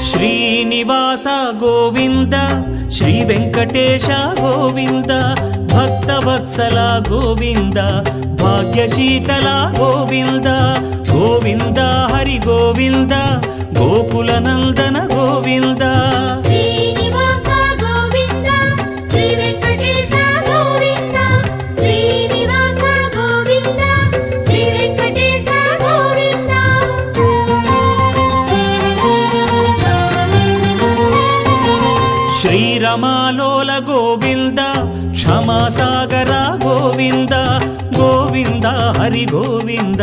Srinivasa Govinda Shri Venkatesha Govinda Bhaktavatsala Govinda భాగ్యశీతల Govinda Govinda Hari Govinda Gokula Nandana Govinda Srinivasa Govinda Shri Venkatesha Govinda Srinivasa Govinda Shri Venkatesha Govinda శ్రీరమాలోల Govinda క్షమాసాగర Govinda Govinda Hari Govinda